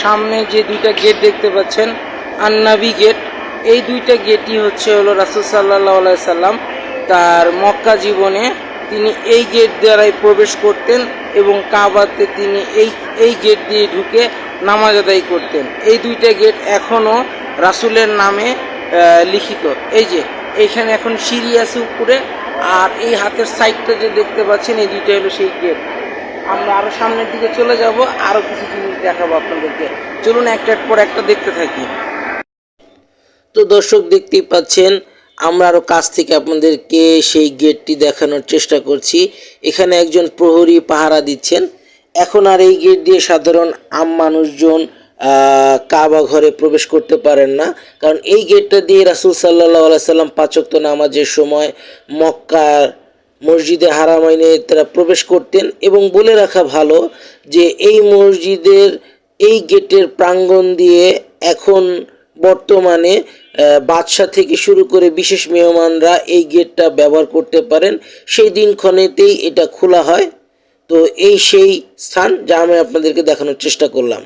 সামনে যে দুইটা গেট দেখতে পাচ্ছেন আন্নাবি গেট, এই দুইটা গেটই হলো রাসূল সাল্লাল্লাহু আলাইহি সাল্লাম তার মক্কা জীবনে তিনি এই গেট দ্বারাই প্রবেশ করতেন এবং কাবাতে তিনি এই গেট দিয়ে ঢুকে নামাজ আদায় করতেন। এই দুইটা গেট এখনও রাসূলের নামে লিখিত। এই যে এইখানে এখন সিঁড়ি আছে উপরে, আর এই হাতের সাইডটা যে দেখতে পাচ্ছেন এই দুইটা হলো সেই গেট। আমরা আরও সামনের দিকে চলে যাব, আরও কিছু জিনিস দেখাবো আপনাদেরকে। চলুন একটার পর একটা দেখতে থাকি। তো দর্শক দেখতেই পাচ্ছেন, আমরা আরও কাছ থেকে আপনাদেরকে সেই গেটটি দেখানোর চেষ্টা করছি। এখানে একজন প্রহরী পাহারা দিচ্ছেন। এখন আর এই গেট দিয়ে সাধারণ মানুষজন কাবা ঘরে প্রবেশ করতে পারেন না, কারণ এই গেটটা দিয়ে রাসূল সাল্লাল্লাহু আলাইহি সাল্লাম ৫ ওয়াক্ত নামাজের সময় মক্কার মসজিদে হারামাইনে তারা প্রবেশ করতেন। এবং বলে রাখা ভালো যে এই মসজিদের এই গেটের প্রাঙ্গণ দিয়ে এখন বর্তমানে বাদশা থেকে শুরু করে বিশেষ মেহমানরা এই গেটটা ব্যবহার করতে পারেন। সেই দিনক্ষণেতেই এটা খোলা হয়। তো এই সেই স্থান যা আমি আপনাদেরকে দেখানোর চেষ্টা করলাম।